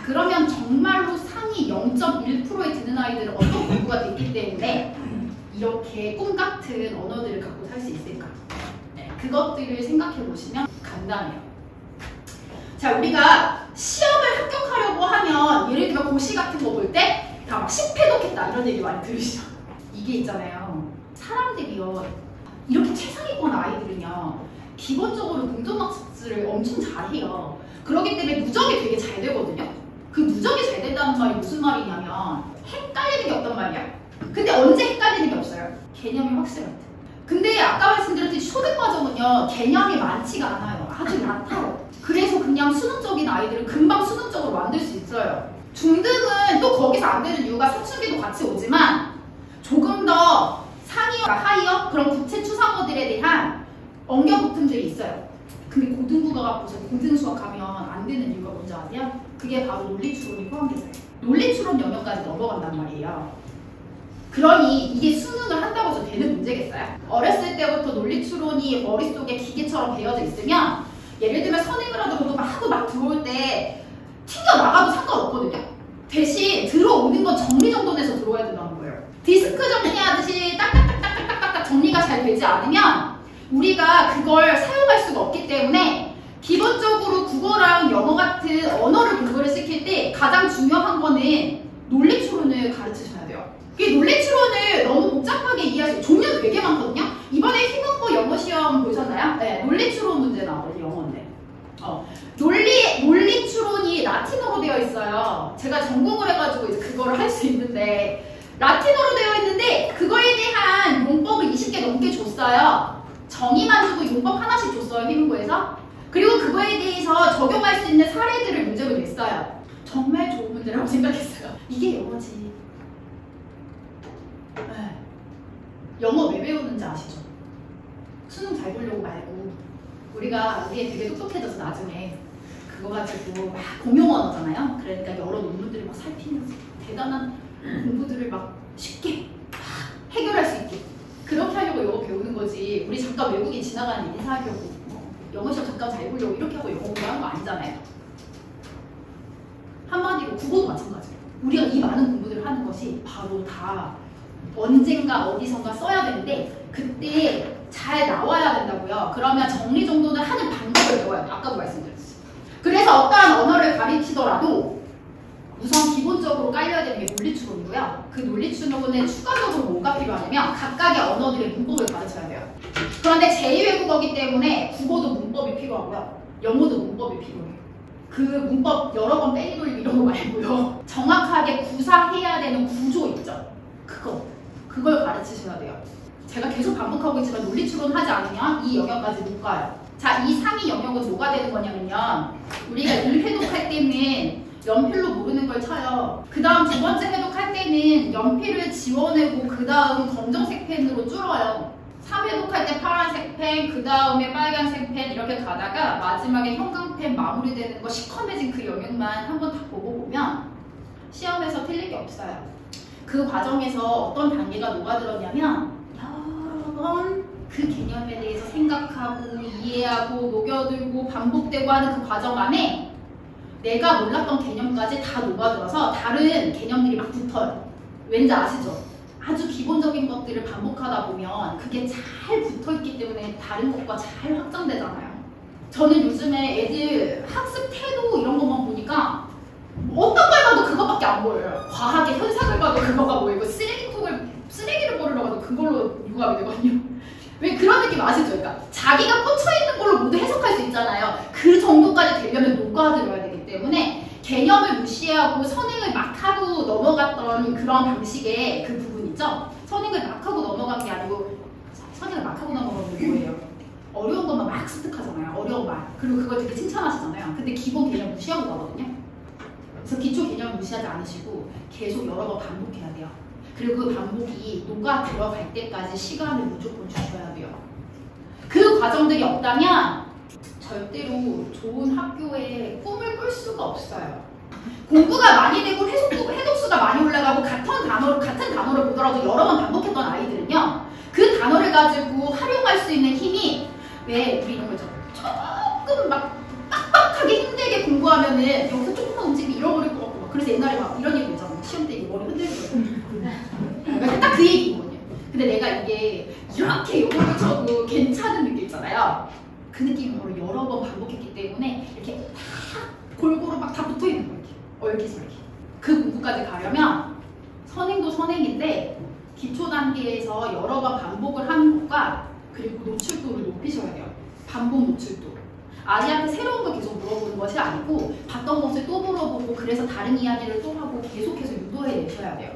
그러면 정말로 상위 0.1%에 드는 아이들은 어떤 공부가 됐기 때문에 이렇게 꿈 같은 언어들을 갖고 살 수 있을까? 네, 그것들을 생각해 보시면 간단해요. 자, 우리가 시험을 합격하려고 하면 예를 들어 고시 같은 거 볼 때 다 막 10회 놓겠다 이런 얘기 많이 들으시죠? 이게 있잖아요. 사람들이요, 이렇게 최상위권 아이들은요, 기본적으로 능동학습을 엄청 잘해요. 그렇기 때문에 누적이 되게 잘 되거든요. 그 누적이 잘 된다는 말이 무슨 말이냐면 헷갈리는 게 없단 말이야. 근데 언제 헷갈리는 게 없어요? 개념이 확실할 때. 근데 아까 말씀드렸듯이 초등과정은요, 개념이 많지가 않아요. 아주 얕아요. 그래서 그냥 수능적인 아이들은 금방 수능적으로 만들 수 있어요. 중등은 또 거기서 안 되는 이유가 사춘기도 같이 오지만 조금 더 상위와 하위어 그런 구체 추상어들에 대한 엉겨 붙음들이 있어요. 근데 고등국어가 보세요. 고등수학 하면 안 되는 이유가 뭔지 아세요? 그게 바로 논리추론이 포함되어요. 논리추론 영역까지 넘어간단 말이에요. 그러니 이게 수능을 한다고 해서 되는 문제겠어요? 어렸을 때부터 논리추론이 머릿속에 기계처럼 배어져 있으면 예를 들면 선행을 하더라도 막 들어올 때 튕겨나가도 상관없거든요. 대신 들어오는 건 정리정돈해서 들어와야 된다는 거예요. 디스크 정리하듯이 딱딱딱딱딱딱 정리가 잘 되지 않으면 우리가 그걸 사용할 수가 없기 때문에 기본적으로 국어랑 영어 같은 언어를 공부를 시킬 때 가장 중요한 거는 논리추론을 가르치셔야 돼요. 이 논리추론을 너무 복잡하게 이해하시고 종류가 되게 많거든요. 이번에 희망고 영어 시험 보셨나요? 네, 논리추론 문제 나왔거든요. 영어인데. 논리추론이 라틴어로 되어 있어요. 제가 전공을 해가지고 이제 그거를 할 수 있는데 라틴어로 되어 있는데 그거에 대한 용법을 20개 넘게 줬어요. 정의만 주고 용법 하나씩 줬어요. 희망고에서. 그리고 그거에 대해서 적용할 수 있는 사례들을 문제로 냈어요. 정말 좋은 문제라고 생각했어요. 이게 영어지. 네. 영어 왜 배우는지 아시죠? 수능 잘 보려고 말고 우리가 되게 똑똑해져서 나중에 그거 가지고 막 공용 언어잖아요. 그러니까 여러 논문들을 막 살피면서 대단한 공부들을 막 쉽게 막 해결할 수 있게 그렇게 하려고 영어 배우는 거지. 우리 잠깐 외국인 지나가는 인사하려고 영어 시험 잠깐 잘 보려고 이렇게 하고 영어 공부하는 거 아니잖아요. 한마디로 국어도 마찬가지예요. 우리가 이 많은 공부들을 하는 것이 바로 다 언젠가 어디선가 써야 되는데 그때 잘 나와야 된다고요. 그러면 정리정돈을 하는 방법을 배워야 돼요. 아까도 말씀드렸어요. 그래서 어떠한 언어를 가르치더라도 우선 기본적으로 깔려야 되는 게 논리추론이고요. 그 논리추론에 추가적으로 뭐가 필요하냐면 각각의 언어들의 문법을 가르쳐야 돼요. 그런데 제2외국어이기 때문에 국어도 문법이 필요하고요. 영어도 문법이 필요해요. 그 문법 여러 번 빼기 돌리기 이런 거 말고요. 정확하게 구사해야 되는 구조 있죠. 그걸 가르치셔야 돼요. 제가 계속 반복하고 있지만 논리추론 하지 않으면 이 영역까지 못 가요. 자, 이 상위 영역은 뭐가 되는 거냐면요. 우리가 1회독 할 때는 연필로 모르는 걸 쳐요. 그 다음 두 번째 회독할 때는 연필을 지워내고 그 다음 검정색 펜으로 줄어요. 3회독 할 때 파란색 펜, 그 다음에 빨간색 펜 이렇게 가다가 마지막에 형광펜 마무리되는 거 시커매진 그 영역만 한번 다 보고 보면 시험에서 틀릴 게 없어요. 그 과정에서 어떤 단계가 녹아들었냐면 여러 번 그 개념에 대해서 생각하고 이해하고 녹여들고 반복되고 하는 그 과정 안에 내가 몰랐던 개념까지 다 녹아들어서 다른 개념들이 막 붙어요. 왠지 아시죠? 아주 기본적인 것들을 반복하다 보면 그게 잘 붙어있기 때문에 다른 것과 잘 확장되잖아요. 저는 요즘에 애들 학습 태도 이런 것만 보니까 어떤 걸 봐도 그것밖에 안 보여요. 과학의 현상을 봐도 그거가 보이고 쓰레기를 버리러 가도 그걸로 유감이 되거든요. 왜 그런 느낌 아시죠? 그러니까 자기가 꽂혀있는 걸로 모두 해석할 수 있잖아요. 그 정도까지 되려면 녹아들어야 되기 때문에 개념을 무시하고 선행을 막 하고 넘어갔던 그런 방식의 그 부분 있죠? 선행을 막 하고 넘어간 게 아니고 선행을 막 하고 넘어간 게 뭐예요? 어려운 것만 막 습득하잖아요. 어려운 말. 그리고 그걸 되게 칭찬하시잖아요. 근데 기본 개념 무시하고 가거든요. 그래서 기초 개념을 무시하지 않으시고 계속 여러 번 반복해야 돼요. 그리고 그 반복이 녹아 들어갈 때까지 시간을 무조건 주셔야 돼요. 그 과정들이 없다면 절대로 좋은 학교에 꿈을 꿀 수가 없어요. 공부가 많이 되고 해독수가 많이 올라가고 같은 단어를 보더라도 여러 번 반복했던 아이들은요. 그 단어를 가지고 활용할 수 있는 힘이 왜 우리 이런 거죠? 조금 막 빡빡하게 힘들게 공부하면은 여기서 조금만 움직이면 잃어버릴 것 중간에 막 이런 얘기 있잖아. 시험 때 이거 머리 흔들고 딱 그 얘기거든요. 근데 내가 이게 이렇게 요거를 쳐도 괜찮은 느낌 있잖아요. 그 느낌으로 여러 번 반복했기 때문에 이렇게 다 골고루 막 다 붙어있는 거예요. 얼기설기. 그 공부까지 가려면 선행도 선행인데 기초 단계에서 여러 번 반복을 하는 것과 그리고 노출도를 높이셔야 돼요. 반복 노출도. 아이한테 새로운 거 계속 물어보는 것이 아니고 봤던 것을 또 물어보고 그래서 다른 이야기를 또 하고 계속해서 유도해 내셔야 돼요.